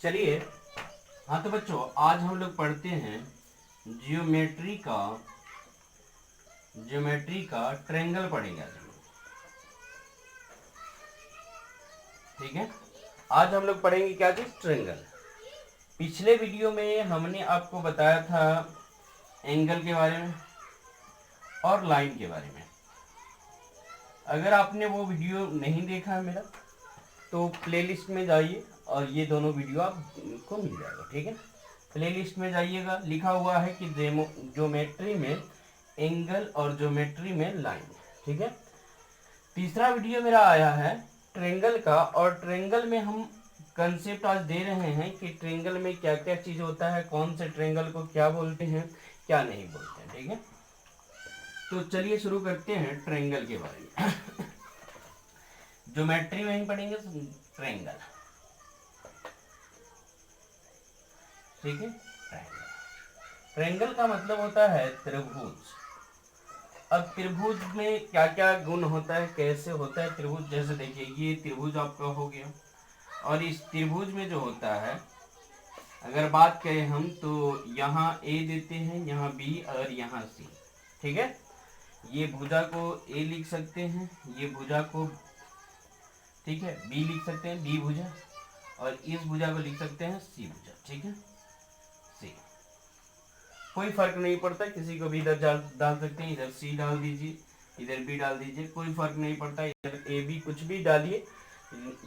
चलिए, हाँ तो बच्चों आज हम लोग पढ़ते हैं ज्योमेट्री का ट्रायंगल पढ़ेंगे आज हम लोग। ठीक है, आज हम लोग पढ़ेंगे क्या चीज, ट्रायंगल। पिछले वीडियो में हमने आपको बताया था एंगल के बारे में और लाइन के बारे में। अगर आपने वो वीडियो नहीं देखा है मेरा, तो प्लेलिस्ट में जाइए और ये दोनों वीडियो आपको मिल जाएगा। ठीक है, प्लेलिस्ट में जाइएगा, लिखा हुआ है कि ज्योमेट्री में एंगल और ज्योमेट्री में लाइन। ठीक है, तीसरा वीडियो मेरा आया है ट्रायंगल का, और ट्रायंगल में हम कंसेप्ट आज दे रहे हैं कि ट्रायंगल में क्या क्या चीज होता है, कौन से ट्रायंगल को क्या बोलते हैं, क्या नहीं बोलते हैं। ठीक है, तो चलिए शुरू करते हैं ट्रायंगल के बारे में। ज्योमेट्री में ही पढ़ेंगे ट्रायंगल। ठीक है, ट्रायंगल का मतलब होता है त्रिभुज। अब त्रिभुज में क्या क्या गुण होता है, कैसे होता है त्रिभुज, जैसे देखिए ये त्रिभुज आपका हो गया, और इस त्रिभुज में जो होता है, अगर बात करें हम तो यहाँ ए देते हैं, यहाँ बी और यहाँ सी। ठीक है, ये भुजा को ए लिख सकते हैं, ये भुजा को, ठीक है, बी लिख सकते हैं, बी भुजा, और इस भुजा को लिख सकते हैं सी भुजा। ठीक है, सी, कोई फर्क नहीं पड़ता, किसी को भी इधर डाल सकते हैं, इधर सी डाल दीजिए, इधर बी डाल दीजिए, कोई फर्क नहीं पड़ता, इधर ए बी कुछ भी डालिए।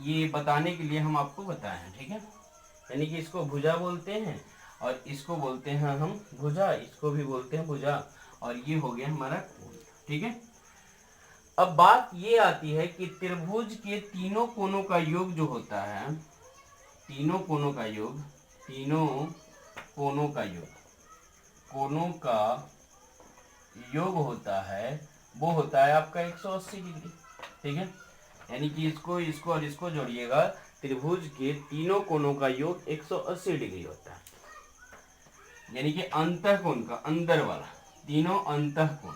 ये बताने के लिए हम आपको बताए हैं। ठीक है, यानी कि इसको भुजा बोलते हैं और इसको बोलते हैं हम भुजा, इसको भी बोलते हैं भुजा, और ये हो गया हमारा कोण। ठीक है, अब बात ये आती है कि त्रिभुज के तीनों कोनों का योग जो होता है, तीनों कोनों का योग, तीनों कोनों का योग, कोनों का योग होता है, वो होता है आपका 180 डिग्री। ठीक है, यानी कि इसको इसको और इसको जोड़िएगा, त्रिभुज के तीनों कोनों का योग 180 डिग्री होता है। यानी कि अंतःकोण का, अंदर वाला, तीनों अंतःकोण,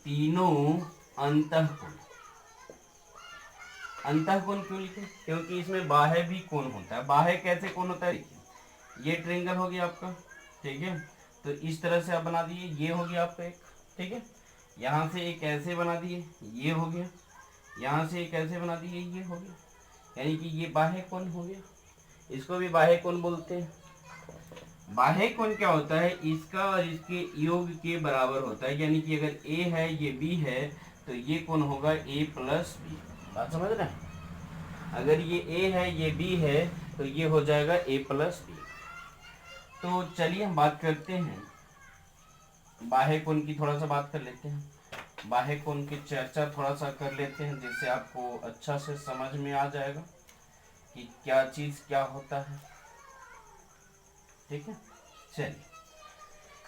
तीनों अंतःकोण। अंतःकोण क्यों लिखे, क्योंकि इसमें बाह्य भी कोण होता है। बाह्य कैसे कोण होता है, देखिए ये ट्रायंगल हो गया आपका। ठीक है, तो इस तरह से आप बना दिए, ये हो गया आपका एक। ठीक है, यहाँ से एक ऐसे बना दिए, ये हो गया, यहाँ से एक ऐसे बना दिए, ये हो गया, यानी कि ये बाह्य कोण हो गया। इसको भी बाह्य कोण बोलते हैं। बाह्य कोण क्या होता है, इसका और इसके योग के बराबर होता है। यानी कि अगर ए है, ये बी है, तो ये कोण होगा ए प्लस बी। बात समझ रहे हैं, अगर ये ए है, ये बी है, तो ये हो जाएगा ए प्लस बी। तो चलिए हम बात करते हैं बाह्य कोण की, थोड़ा सा बात कर लेते हैं। बाह्य कोण की चर्चा थोड़ा सा कर लेते हैं, जिससे आपको अच्छा से समझ में आ जाएगा कि क्या चीज क्या होता है। ठीक है, चलिए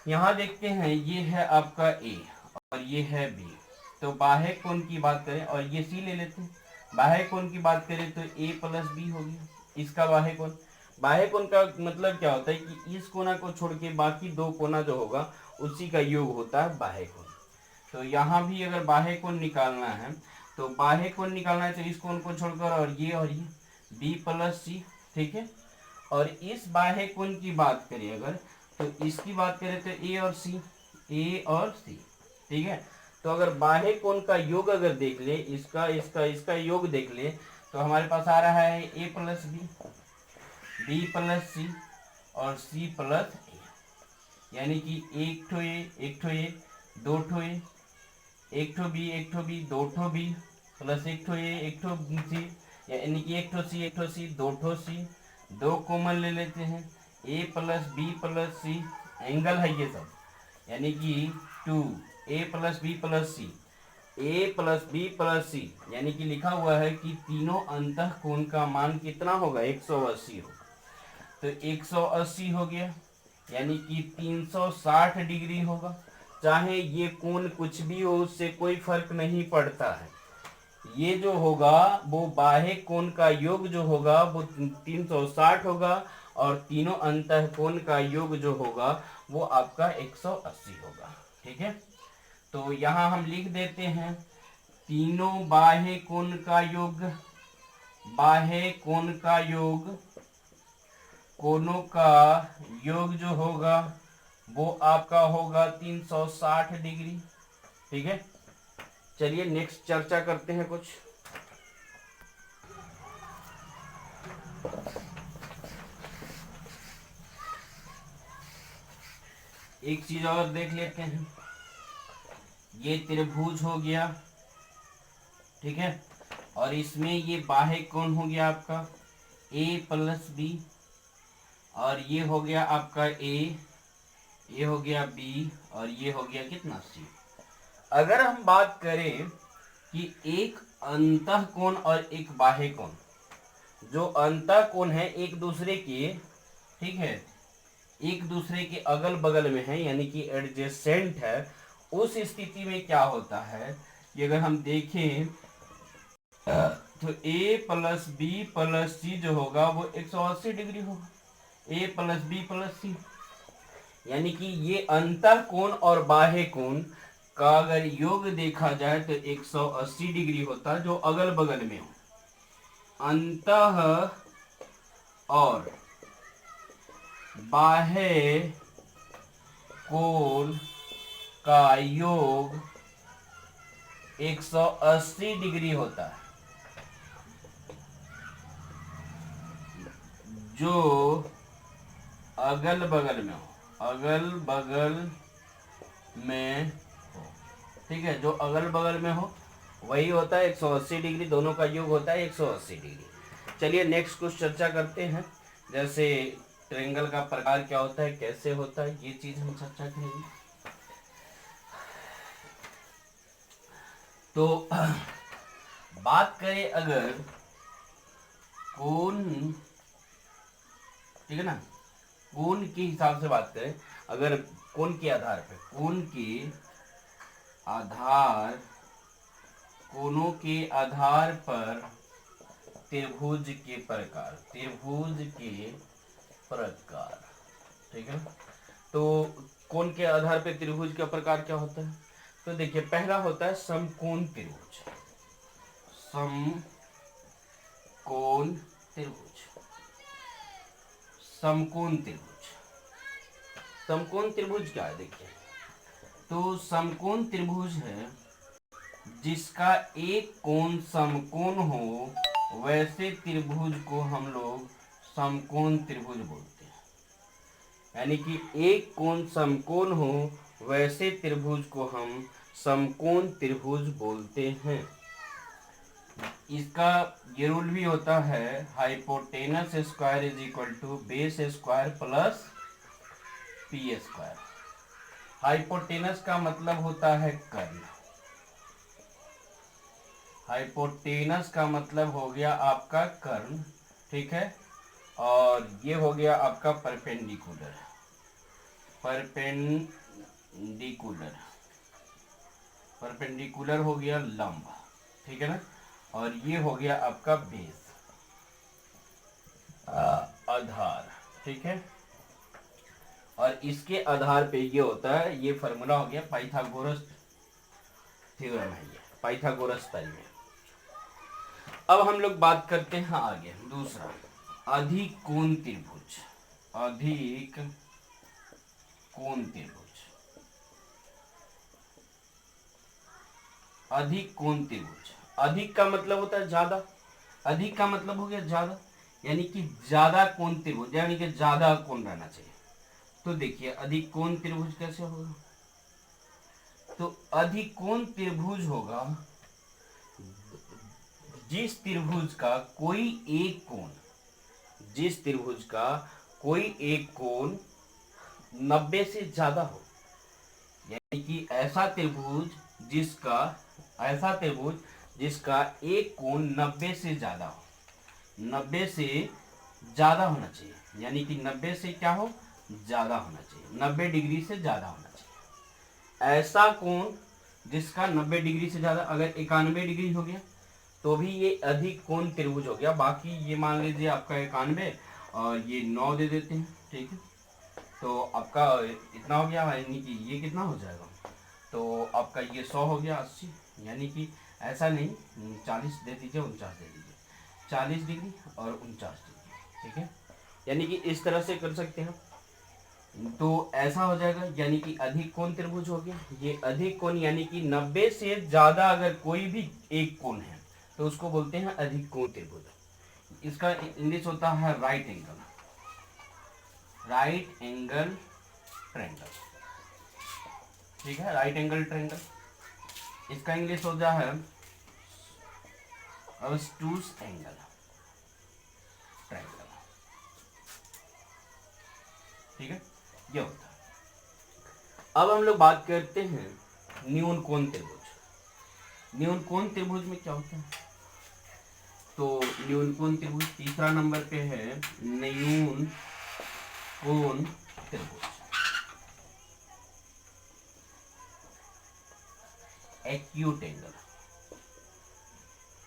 यहाँ देखते हैं, ये है आपका ए और ये है बी। तो बाह्य कोण की बात करें, और ये सी ले लेते हैं। बाह्य कोण की बात करें तो ए प्लस बी हो गया इसका बाह्य कोण। बाह्य कोण का मतलब क्या होता है कि इस कोना को छोड़ के बाकी दो कोना जो होगा उसी का योग होता है बाह्य कोण। तो यहाँ भी अगर बाह्य कोण निकालना है, तो बाह्य कोण निकालना है तो इस कोण को छोड़कर और ये बी प्लस सी। ठीक है, और इस बाह्य कोण की बात करें अगर, तो इसकी बात करें तो ए और सी, ए और सी। ठीक है, तो अगर बाह्य कोण का योग अगर देख ले, इसका इसका इसका योग देख ले, तो हमारे पास आ रहा है ए प्लस बी, बी प्लस सी और सी प्लस ए। यानी कि एक ठो ए, एक ठो ए, दो ठो ए, एक ठो बी, दो ठो बी, प्लस एक ठो ए, एक ठो सी, यानी कि एक ठो सी, दो ठो सी, दो कॉमन ले लेते हैं, ए प्लस सी, एंगल है ये सब, यानी कि 2 ए प्लस सी, ए प्लस बी प्लस सी, यानी कि लिखा हुआ है कि तीनों अंतःकोण का मान कितना होगा, 180 होगा। तो 180 हो गया, यानी कि 360 डिग्री होगा। चाहे ये कोण कुछ भी हो, उससे कोई फर्क नहीं पड़ता है। ये जो होगा वो बाह्य कोण का योग जो होगा वो 360 होगा, और तीनों अंतःकोण का योग जो होगा वो आपका 180 होगा। ठीक है, तो यहाँ हम लिख देते हैं तीनों बाह्य कोण का योग, बाह्य कोण का योग कोनों का योग जो होगा वो आपका होगा 360 डिग्री। ठीक है, चलिए नेक्स्ट चर्चा करते हैं कुछ। एक चीज और देख लेते हैं, ये त्रिभुज हो गया, ठीक है, और इसमें ये बाह्य कोण हो गया आपका a प्लस बी, और ये हो गया आपका a, ये हो गया b, और ये हो गया कितना c। अगर हम बात करें कि एक अंतः कोण और एक बाह्य कोण, जो अंतः कोण है एक दूसरे के, ठीक है, एक दूसरे के अगल बगल में है यानी कि एडजेसेंट है, उस स्थिति में क्या होता है कि अगर हम देखें तो a प्लस बी प्लस सी जो होगा वो 180 डिग्री होगा, a प्लस बी प्लस सी, यानी कि ये अंतः कोण और बाह्य कोण का अगर योग देखा जाए तो 180 डिग्री होता है, जो अगल बगल में हो। अंतः और बाह्य कोण का योग 180 डिग्री होता है, जो अगल बगल में हो, अगल बगल में हो, ठीक है, जो अगल बगल में हो वही होता है 180 डिग्री, दोनों का योग होता है 180 डिग्री। चलिए नेक्स्ट कुछ चर्चा करते हैं, जैसे ट्रायंगल का प्रकार क्या होता है, कैसे होता है, ये चीज हम चर्चा करेंगे। तो बात करें अगर कोण, ठीक है ना, कोण के हिसाब से बात करें, अगर कोण के आधार पे, कोण के आधार, कोणों के आधार पर त्रिभुज के प्रकार, त्रिभुज के प्रकार, ठीक है। तो कोण के आधार पे त्रिभुज का प्रकार क्या होता है, तो देखिए पहला होता है समकोण त्रिभुज, समकोण त्रिभुज, समकोण त्रिभुज। समकोण त्रिभुज क्या है, देखिए तो समकोण त्रिभुज है जिसका एक कोण समकोण हो, वैसे त्रिभुज को हम लोग समकोण त्रिभुज बोलते हैं। यानी कि एक कोण समकोण हो वैसे त्रिभुज को हम समकोण त्रिभुज बोलते हैं। इसका ये रूल भी होता है, hypotenuse square is equal to base square plus P square. Hypotenuse का मतलब होता है कर्ण, हाइपोटेनस का मतलब हो गया आपका कर्ण, ठीक है, और ये हो गया आपका परपेंडिकुलर, परपेंडिकुलर, परपेंडिकुलर हो गया लंब, ठीक है ना, और ये हो गया आपका बेस, आधार, ठीक है, और इसके आधार पे ये होता है, ये फॉर्मूला हो गया पाइथागोरस थ्योरम है, ये पाइथागोरस थ्योरम। अब हम लोग बात करते हैं आगे दूसरा, अधिक कोण त्रिभुज, अधिक कोण त्रिभुज, अधिक कोण त्रिभुज। अधिक का मतलब होता है ज्यादा, अधिक का मतलब हो गया ज्यादा, यानी कि ज्यादा कोण त्रिभुज, यानी कि ज्यादा कोण रहना चाहिए। तो देखिए अधिक कोण त्रिभुज कैसे होगा, तो अधिक कोण त्रिभुज होगा जिस त्रिभुज का कोई एक कोण, जिस त्रिभुज का कोई एक कोण 90 से ज्यादा हो, यानी कि ऐसा त्रिभुज जिसका, ऐसा त्रिभुज जिसका एक कोण 90 से ज्यादा हो, 90 से ज्यादा होना चाहिए, यानी कि 90 से क्या हो, ज्यादा होना चाहिए, 90 डिग्री से ज्यादा होना चाहिए। ऐसा कोण जिसका 90 डिग्री से ज्यादा, अगर 91 डिग्री हो गया तो भी ये अधिक कोण त्रिभुज हो गया। बाकी ये मान लीजिए आपका 91 और ये 9 दे देते हैं, ठीक है, तो आपका इतना हो गया, यानी कि ये कितना हो जाएगा, तो आपका ये 100 हो गया 80, यानी कि ऐसा नहीं 40 दे दीजिए, 49 दे दीजिए, 40 डिग्री और 49 डिग्री, ठीक है, यानी कि इस तरह से कर सकते हैं। तो ऐसा हो जाएगा, यानी कि अधिक कोण त्रिभुज हो गया। ये अधिक कोण यानी कि 90 से ज्यादा अगर कोई भी एक कोण है तो उसको बोलते हैं अधिक कोण त्रिभुज। इसका इंग्लिश होता है right angle, right angle triangle. ठीक है, राइट एंगल ट्रायंगल। इसका इंग्लिश होता है ऑब्टूस एंगल ट्रायंगल। ठीक है, ये होता है। अब हम लोग बात करते हैं न्यून कोण त्रिभुज। न्यून कोण त्रिभुज में क्या होता है? तो न्यून कोण त्रिभुज तीसरा नंबर पे है न्यून कोण त्रिभुज। Acute angle,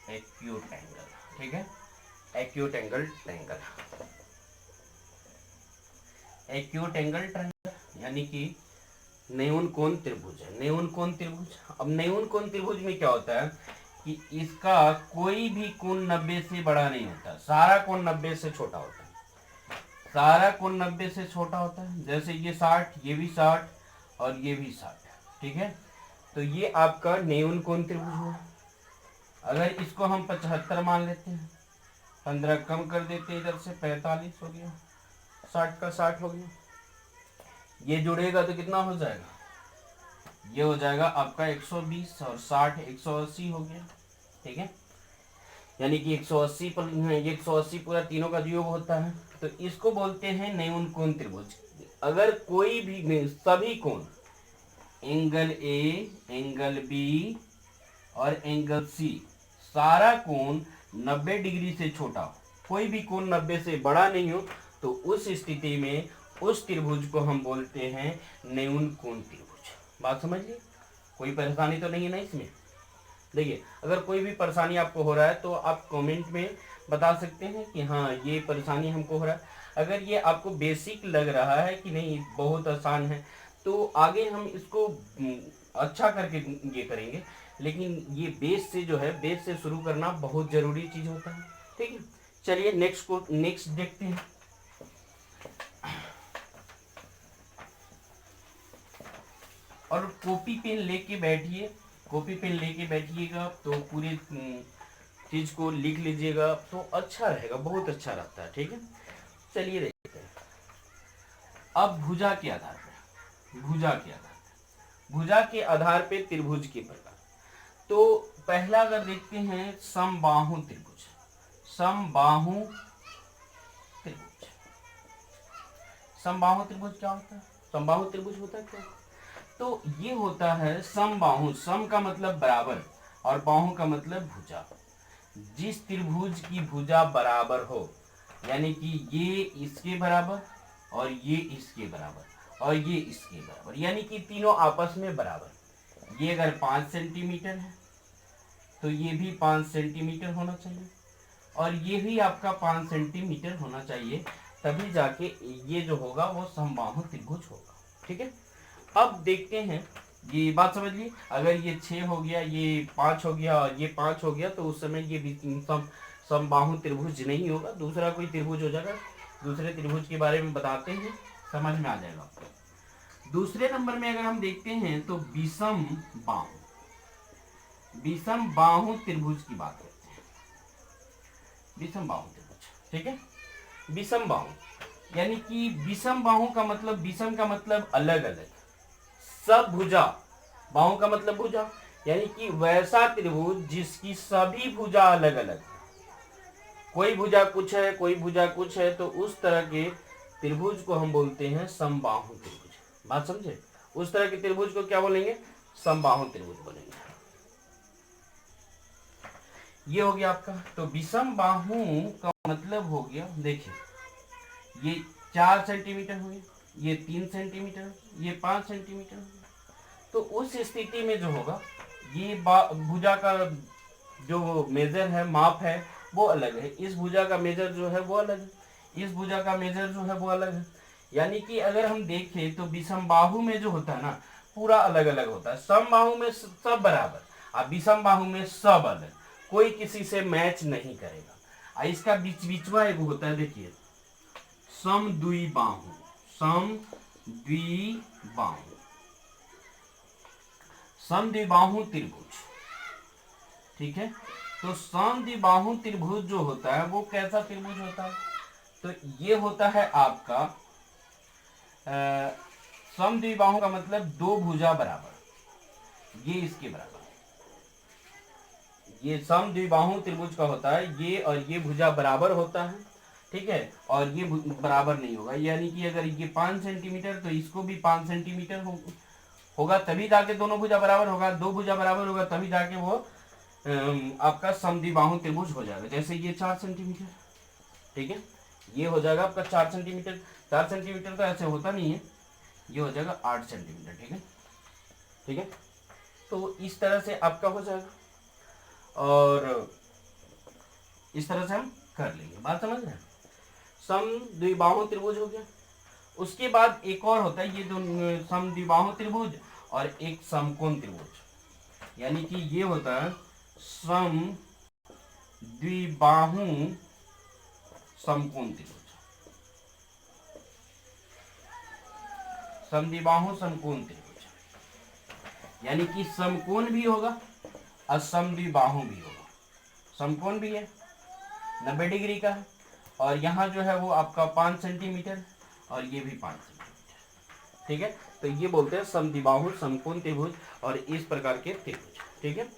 acute angle. ठीक है, acute angle triangle, acute angle triangle यानी कि न्यून कोण त्रिभुज है। न्यून कोण त्रिभुज, अब न्यून कोण त्रिभुज में क्या होता है कि इसका कोई भी कोण 90 से बड़ा नहीं होता, सारा कोण 90 से छोटा होता है। सारा कोण 90 से छोटा होता है। जैसे ये 60, ये भी 60 और ये भी 60। ठीक है, तो ये आपका न्यून कोण त्रिभुज हुआ। अगर इसको हम 75 मान लेते हैं, 15 कम कर देते हैं इधर से, 45 हो गया, 60 का 60 हो गया। ये जुड़ेगा तो कितना हो जाएगा? ये हो जाएगा आपका 120 और 60 180 हो गया। ठीक है, यानी कि 180 पर 180 पूरा तीनों का योग होता है। तो इसको बोलते हैं न्यून कोण त्रिभुज। अगर कोई भी सभी कोण, एंगल ए, एंगल बी और एंगल सी, सारा कोण 90 डिग्री से छोटा हो, कोई भी कोण 90 से बड़ा नहीं हो, तो उस स्थिति में उस त्रिभुज को हम बोलते हैं न्यून कोण त्रिभुज। बात समझ ली? कोई परेशानी तो नहीं है ना इसमें? देखिए, अगर कोई भी परेशानी आपको हो रहा है तो आप कमेंट में बता सकते हैं कि हाँ ये परेशानी हमको हो रहा है। अगर ये आपको बेसिक लग रहा है कि नहीं बहुत आसान है, तो आगे हम इसको अच्छा करके ये करेंगे। लेकिन ये बेस से जो है, बेस से शुरू करना बहुत जरूरी चीज होता है। ठीक है, चलिए नेक्स्ट देखते हैं। और कॉपी पेन लेके बैठिए, कॉपी पेन लेके बैठिएगा तो पूरी चीज को लिख लीजिएगा तो अच्छा रहेगा, बहुत अच्छा रहता है। ठीक है, चलिए देखते हैं। अब भुजा के आधार पे, भुजा के आधार पे त्रिभुज के प्रकार। तो पहला अगर देखते हैं समबाहु त्रिभुज, समबाहु त्रिभुज। समबाहु त्रिभुज क्या होता है? समबाहु त्रिभुज होता है क्या? तो ये होता है समबाहु, सम का मतलब बराबर और बाहु का मतलब भुजा। जिस त्रिभुज की भुजा बराबर हो, यानी कि ये इसके बराबर और ये इसके बराबर और ये इसके बराबर, यानी कि तीनों आपस में बराबर। ये अगर 5 सेंटीमीटर है तो ये भी 5 सेंटीमीटर होना चाहिए और ये भी आपका 5 सेंटीमीटर होना चाहिए, तभी जाके ये जो होगा वो समबाहु त्रिभुज होगा। ठीक है, अब देखते हैं, ये बात समझ ली। अगर ये 6 हो गया, ये 5 हो गया और ये 5 हो गया, तो उस समय ये समबाहु त्रिभुज नहीं होगा, दूसरा कोई त्रिभुज हो जाएगा। दूसरे त्रिभुज के बारे में बताते हैं, समझ में आ जाएगा आपको। दूसरे नंबर में अगर हम देखते हैं तो विषम बाहु, विषम बाहु त्रिभुज की बात करते हैं। विषम बाहु त्रिभुज, ठीक है, विषम बाहु यानी कि विषम बाहु का मतलब, विषम का मतलब अलग अलग, सब भुजा, बाहु का मतलब भुजा, यानी कि वैसा त्रिभुज जिसकी सभी भुजा अलग अलग, कोई भुजा कुछ है कोई भुजा कुछ है, तो उस तरह के त्रिभुज को हम बोलते हैं समबाहु त्रिभुज। बात समझे? उस तरह के त्रिभुज को क्या बोलेंगे? समबाहु त्रिभुज बोलेंगे। ये हो गया आपका। तो विषम बाहु का मतलब हो गया, देखिए ये 4 सेंटीमीटर हो गया, ये 3 सेंटीमीटर, ये 5 सेंटीमीटर हो गया। तो उस स्थिति में जो होगा, ये भुजा का जो मेजर है, माप है, वो अलग है। इस भुजा का मेजर जो है वो अलग है, इस भुजा का मेजर जो है वो अलग है। यानी कि अगर हम देखें तो विषम बाहु में जो होता है ना, पूरा अलग अलग होता है। समबाहु में सब बराबर और विषम बाहु में सब अलग, कोई किसी से मैच नहीं करेगा। इसका बीचवा एक होता है, देखिए समद्विबाहु, समद्विबाहु, समद्विबाहु त्रिभुज। ठीक है, तो समद्विबाहु त्रिभुज जो होता है वो कैसा त्रिभुज होता है? तो ये होता है आपका समद्विबाहु का मतलब दो भुजा बराबर, ये इसके बराबर। ये समद्विबाहु त्रिभुज का होता है, ये और ये भुजा बराबर होता है। ठीक है, और ये बराबर नहीं होगा, यानी कि अगर ये 5 सेंटीमीटर तो इसको भी 5 सेंटीमीटर होगा, तभी जाके दोनों भुजा बराबर होगा। दो भुजा बराबर होगा तभी जाके वो आपका समद्विबाहु त्रिभुज हो जाएगा। जैसे ये 4 सेंटीमीटर, ठीक है, ये हो जाएगा आपका 4 सेंटीमीटर। 4 सेंटीमीटर तो ऐसे होता नहीं है, ये हो जाएगा 8 सेंटीमीटर। ठीक है, ठीक है, तो इस तरह से आपका हो जाएगा और इस तरह से हम कर लेंगे। बात समझ रहे हैं? समद्विबाहु त्रिभुज हो गया। उसके बाद एक और होता है, ये दोनों समद्विबाहु त्रिभुज और एक समकोण त्रिभुज, यानी कि ये होता है समद्विबाहु समकोण त्रिभुज, समद्विबाहु समकोण त्रिभुज, यानी कि समकोण भी होगा और समद्विबाहु भी होगा। समकोण भी है 90 डिग्री का है और यहाँ जो है वो आपका 5 सेंटीमीटर और ये भी 5 सेंटीमीटर। ठीक है, तो ये बोलते हैं समद्विबाहु समकोण त्रिभुज और इस प्रकार के त्रिभुज। ठीक है,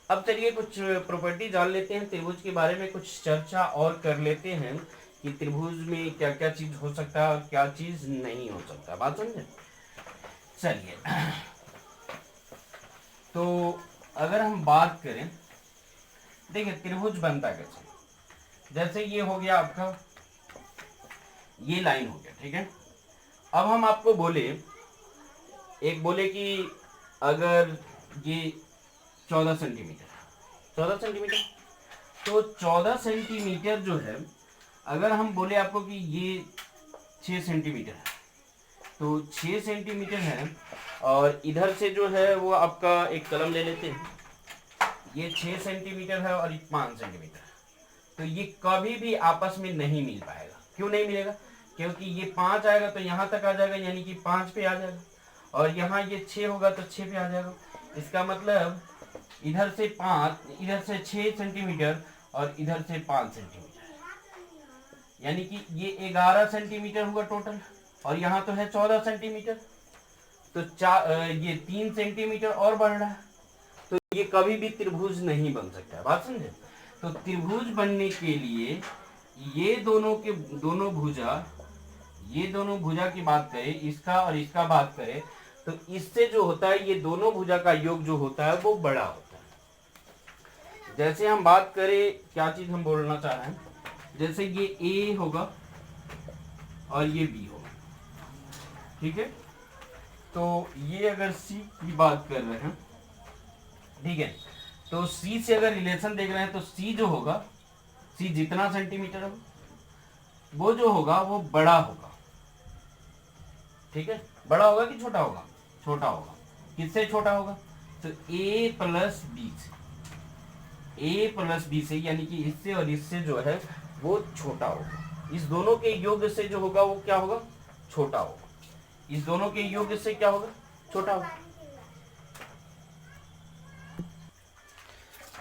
अब चलिए कुछ प्रॉपर्टी जान लेते हैं त्रिभुज के बारे में, कुछ चर्चा और कर लेते हैं कि त्रिभुज में क्या क्या चीज हो सकता है और क्या चीज नहीं हो सकता। बात समझे? चलिए, तो अगर हम बात करें, देखिए त्रिभुज बनता कैसे। जैसे ये हो गया आपका, ये लाइन हो गया। ठीक है, अब हम आपको बोले कि अगर ये 14 सेंटीमीटर, 14 सेंटीमीटर, तो 14 सेंटीमीटर जो है, अगर हम बोले आपको कि ये 6 सेंटीमीटर है, तो 6 सेंटीमीटर है और इधर से जो है वो आपका एक कलम ले लेते हैं, ये 6 सेंटीमीटर है और ये 5 सेंटीमीटर, तो ये कभी भी आपस में नहीं मिल पाएगा। क्यों नहीं मिलेगा? क्योंकि ये 5 आएगा तो यहाँ तक आ जाएगा, यानी कि 5 पे आ जाएगा, और यहाँ ये 6 होगा तो 6 पे आ जाएगा। इसका मतलब इधर से 5, इधर से 6 सेंटीमीटर और इधर से 5 सेंटीमीटर, यानी कि ये 11 सेंटीमीटर होगा टोटल, और यहाँ तो है 14 सेंटीमीटर, तो ये 3 सेंटीमीटर और बढ़ रहा है, तो ये कभी भी त्रिभुज नहीं बन सकता है। बात समझे? तो त्रिभुज बनने के लिए ये दोनों भुजा, ये दोनों भुजा की बात करें, इसका और इसका बात करें, तो इससे जो होता है ये दोनों भुजा का योग जो होता है वो बड़ा होता है। जैसे हम बात करें, क्या चीज हम बोलना चाह रहे हैं, जैसे ये ए होगा और ये बी होगा। ठीक है, तो ये अगर सी की बात कर रहे हैं, ठीक है, तो सी से अगर रिलेशन देख रहे हैं तो सी जो होगा, सी जितना सेंटीमीटर होगा वो जो होगा वो बड़ा होगा। ठीक है, बड़ा होगा कि छोटा होगा? छोटा होगा। किससे छोटा होगा? तो a प्लस बी से, a प्लस बी से, यानी कि इससे और इससे जो है वो छोटा होगा। इस दोनों के योग से जो होगा वो क्या होगा? छोटा होगा। इस दोनों के योग से क्या होगा? छोटा होगा।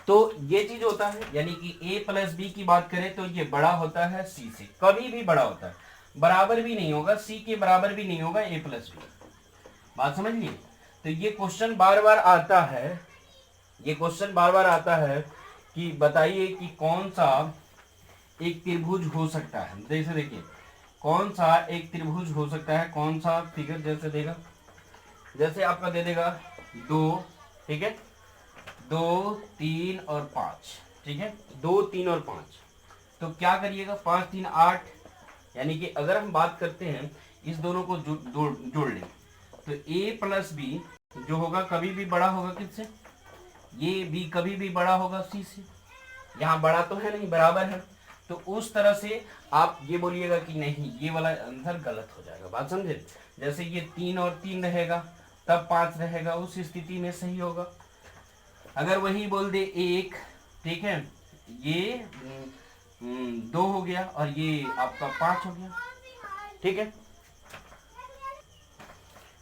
तो ये चीज होता है, यानी कि a प्लस बी की बात करें तो ये बड़ा होता है c से, कभी भी बड़ा होता है, बराबर भी नहीं होगा, c के बराबर भी नहीं होगा a प्लस बी। बात समझ लिए? तो ये क्वेश्चन बार बार आता है, ये क्वेश्चन बार बार आता है कि बताइए कि कौन सा एक त्रिभुज हो सकता है। जैसे देखिए, कौन सा एक त्रिभुज हो सकता है, कौन सा फिगर जैसे देगा, जैसे आपका दे देगा 2, ठीक है, 2, 3 और 5, ठीक है, 2, 3 और 5, तो क्या करिएगा, 5, 3, 8, यानी कि अगर हम बात करते हैं इस दोनों को जोड़ लें तो a प्लस बी जो होगा कभी भी बड़ा होगा किससे? ये b कभी भी बड़ा होगा c से। यहाँ बड़ा तो है नहीं, बराबर है, तो उस तरह से आप ये बोलिएगा कि नहीं ये वाला आंसर गलत हो जाएगा। बात समझे? जैसे ये 3 और 3 रहेगा तब 5 रहेगा, उस स्थिति में सही होगा। अगर वही बोल दे 1, ठीक है, ये 2 हो गया और ये आपका 5 हो गया, ठीक है।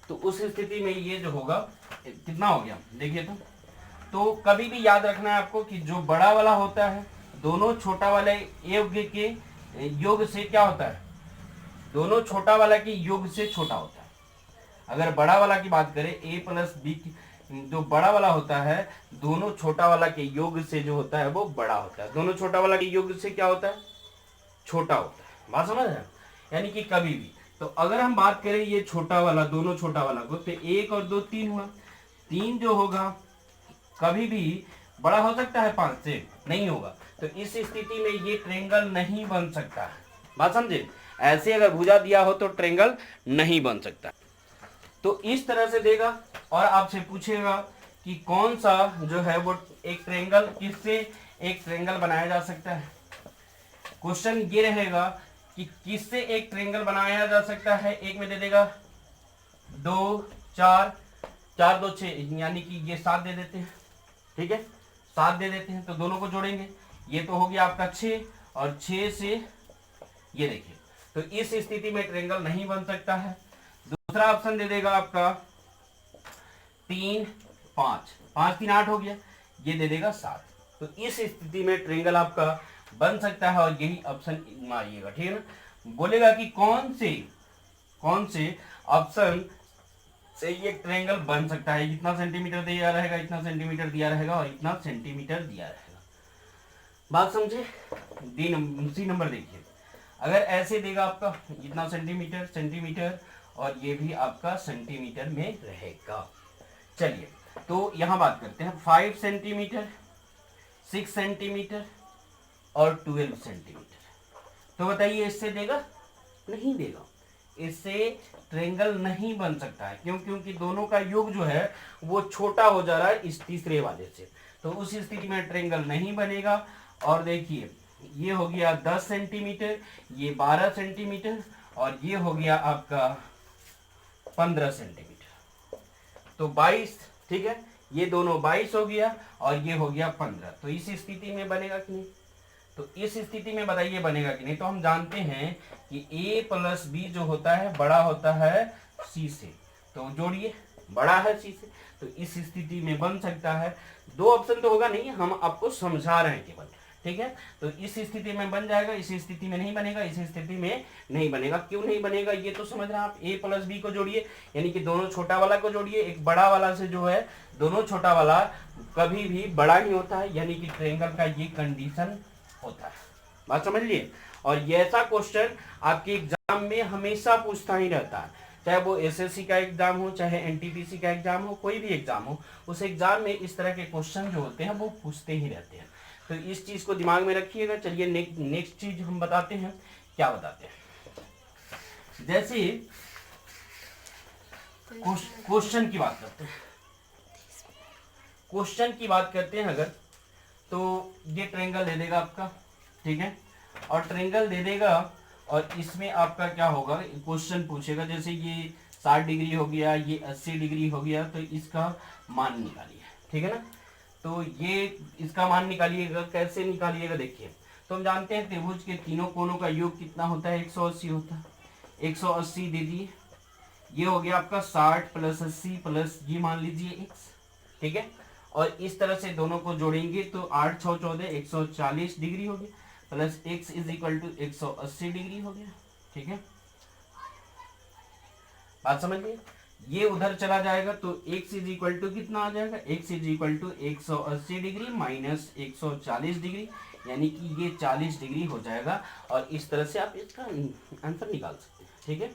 तो उस स्थिति में ये जो होगा कितना हो गया देखिए। तो कभी भी याद रखना है आपको कि जो बड़ा वाला होता है दोनों छोटा वाले योग के योग से क्या होता है, दोनों छोटा वाला के योग से छोटा होता है। अगर बड़ा वाला की बात करें a प्लस बी, जो बड़ा वाला होता है दोनों छोटा वाला के योग से जो होता है वो बड़ा होता है, दोनों छोटा वाला के योग से क्या होता है, छोटा होता है। बात समझ रहे, यानी कि कभी भी। तो अगर हम बात करें ये छोटा वाला, दोनों छोटा वाला को, तो 1 और 2 3 हुआ। 3 जो होगा कभी भी बड़ा हो सकता है 5 से, नहीं होगा। तो इस स्थिति में ये ट्रायंगल नहीं बन सकता है। बात समझे, ऐसे अगर भुजा दिया हो तो ट्रायंगल नहीं बन सकता। तो इस तरह से देगा और आपसे पूछेगा कि कौन सा जो है वो एक ट्रायंगल, किससे एक ट्रायंगल बनाया जा सकता है। क्वेश्चन ये रहेगा कि किससे एक ट्रायंगल बनाया जा सकता है। एक में दे देगा 2 4 4 2 6, यानी कि ये 7 दे देते हैं, ठीक है 7 दे देते हैं। तो दोनों को जोड़ेंगे, ये तो हो गया आपका 6 और 6 से ये देखिए। तो इस स्थिति में ट्रायंगल नहीं बन सकता है। दूसरा ऑप्शन दे देगा आपका 3 5 5 3 8 हो गया, ये दे देगा 7। तो इस स्थिति में ट्रायंगल आपका बन सकता है और यही ऑप्शन मारिएगा, ठीक है ना। बोलेगा कि कौन से ऑप्शन से ये ट्रायंगल बन सकता है। इतना सेंटीमीटर दिया रहेगा, इतना सेंटीमीटर दिया रहेगा और इतना सेंटीमीटर दिया रहेगा। बात समझे। सी नंबर देखिए, अगर ऐसे देगा आपका इतना सेंटीमीटर सेंटीमीटर और ये भी आपका सेंटीमीटर में रहेगा। चलिए तो यहां बात करते हैं 5 सेंटीमीटर, 6 सेंटीमीटर और 12 सेंटीमीटर। तो बताइए इससे देगा, नहीं देगा, इससे ट्रायंगल नहीं बन सकता है। क्यों? क्योंकि दोनों का योग जो है वो छोटा हो जा रहा है इस तीसरे वाले से। तो उस स्थिति में ट्रायंगल नहीं बनेगा। और देखिए ये हो गया 10 सेंटीमीटर, ये 12 सेंटीमीटर और ये हो गया आपका 15 सेंटीमीटर। तो 22, ठीक है, ये दोनों 22 हो गया और ये हो गया 15। तो इस स्थिति में बनेगा कि नहीं? तो इस स्थिति में बताइए बनेगा कि नहीं। तो हम जानते हैं कि a प्लस बी जो होता है बड़ा होता है c से, तो जोड़िए बड़ा है c से, तो इस स्थिति में बन सकता है। 2 ऑप्शन तो होगा नहीं, हम आपको समझा रहे हैं केवल, ठीक है। तो इस स्थिति में बन जाएगा, इस स्थिति में नहीं बनेगा, इस स्थिति में नहीं बनेगा। क्यों नहीं बनेगा ये तो समझ रहे हैं आप। a प्लस बी को जोड़िए, यानी कि दोनों छोटा वाला को जोड़िए, एक बड़ा वाला से जो है दोनों छोटा वाला कभी भी बड़ा ही होता है, यानी कि ट्रायंगल का ये कंडीशन होता है। बात समझ लिए। और ये ऐसा क्वेश्चन आपके एग्जाम में हमेशा पूछता ही रहता है, चाहे वो एसएससी का एग्जाम हो, चाहे एनटीपीसी का एग्जाम हो, कोई भी एग्जाम हो, उस एग्जाम में इस तरह के क्वेश्चन जो होते हैं वो पूछते ही रहते हैं। तो इस चीज को दिमाग में रखिएगा। चलिए नेक्स्ट चीज हम बताते हैं। क्या बताते हैं, जैसे क्वेश्चन की बात करते हैं, क्वेश्चन की बात करते हैं अगर, तो ये ट्रायंगल दे देगा आपका, ठीक है, और ट्रायंगल दे देगा और इसमें आपका क्या होगा, क्वेश्चन पूछेगा जैसे ये 60 डिग्री हो गया, ये 80 डिग्री हो गया, तो इसका मान निकालिए, ठीक है ना। तो ये इसका मान निकालिएगा, कैसे निकालिएगा देखिए। तो हम जानते हैं त्रिभुज के तीनों कोणों का योग कितना होता है, 180 होता है। 180 दे दिए, ये हो गया आपका 60 प्लस 80 प्लस ये मान लीजिए x, ठीक है। और इस तरह से दोनों को जोड़ेंगे तो 8 6 14 140 डिग्री हो गया, plus x is equal to 180 degree हो गया, ठीक है। बात समझिए, ये उधर चला जाएगा तो x इज इक्वल टू कितना आ जाएगा, x is equal to 180 degree minus 140 degree, यानी कि ये 40 डिग्री हो जाएगा। और इस तरह से आप इसका आंसर निकाल सकते हैं, ठीक है।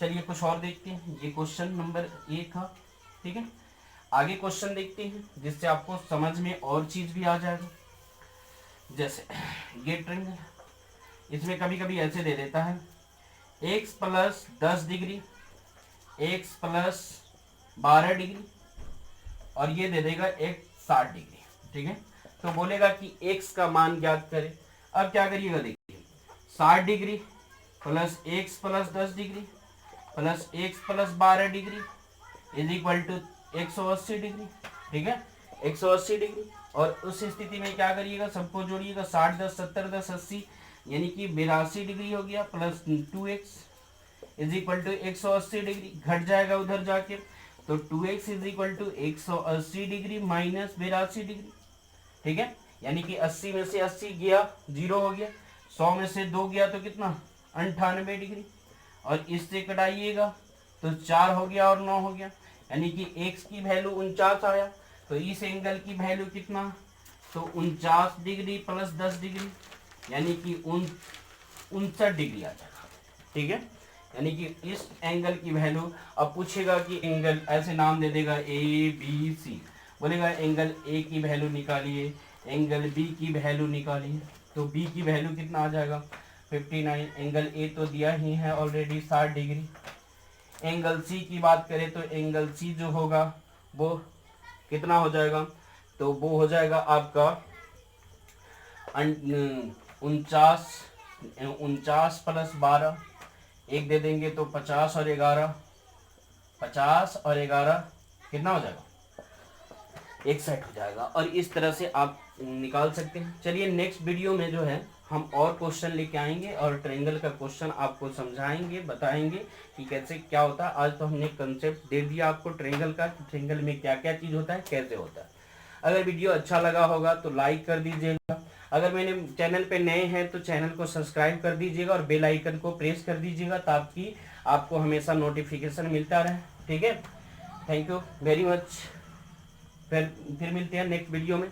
चलिए कुछ और देखते हैं, ये क्वेश्चन नंबर 1 था, ठीक है। आगे क्वेश्चन देखते हैं जिससे आपको समझ में और चीज भी आ जाएगा। जैसे ये ट्रायंगल, इसमें कभी कभी ऐसे दे देता है x plus 10 degree, x plus 12 degree और ये दे देगा x 60 डिग्री, ठीक है। तो बोलेगा कि x का मान ज्ञात करें। अब क्या करिएगा देखिए, 60 degree plus x plus 10 degree plus x plus 12 degree is equal to 180 degree, ठीक है, 180 डिग्री। और उस स्थिति में क्या करिएगा, सबको जोड़िएगा, 60 10 70 10 80, यानी कि 82 डिग्री हो गया, plus 2x is equal to 180 degree, घट जाएगा उधर जाके, तो 2x is equal to 180 degree minus 82 degree. ठीक है, यानी कि 80 में से 80 गया, 0 हो गया, 100 में से 2 गया तो कितना, 98 डिग्री, और इससे कटाइएगा तो 4 हो गया और 9 हो गया, यानी कि x की वैल्यू 49 आया। तो इस एंगल की वैल्यू कितना, तो 49 डिग्री प्लस 10 डिग्री, यानी कि 59 डिग्री आ जाएगा। ठीक है, यानी कि इस एंगल की वैल्यू, अब पूछेगा कि एंगल, ऐसे नाम दे देगा ABC, बोलेगा एंगल A की वैल्यू निकालिए, एंगल B की वैल्यू निकालिए, तो B की वैल्यू कितना आ जाएगा 59, एंगल A तो दिया ही है ऑलरेडी 60 डिग्री। एंगल C की बात करें तो एंगल C जो होगा वो कितना हो जाएगा, तो वो हो जाएगा आपका 49 प्लस 12, एक दे देंगे तो 50 और 11, 50 और 11 कितना हो जाएगा, 61 हो जाएगा। और इस तरह से आप निकाल सकते हैं। चलिए नेक्स्ट वीडियो में जो है हम और क्वेश्चन लेके आएंगे और ट्रायंगल का क्वेश्चन आपको समझाएंगे, बताएंगे कि कैसे क्या होता है। आज तो हमने कंसेप्ट दे दिया आपको ट्रायंगल का, कि ट्रायंगल में क्या क्या चीज़ होता है, कैसे होता है। अगर वीडियो अच्छा लगा होगा तो लाइक कर दीजिएगा, अगर मेरे चैनल पे नए हैं तो चैनल को सब्सक्राइब कर दीजिएगा और बेल आइकन को प्रेस कर दीजिएगा, ताकि आपको हमेशा नोटिफिकेशन मिलता रहे। ठीक है, थैंक यू वेरी मच। फिर मिलते हैं नेक्स्ट वीडियो में।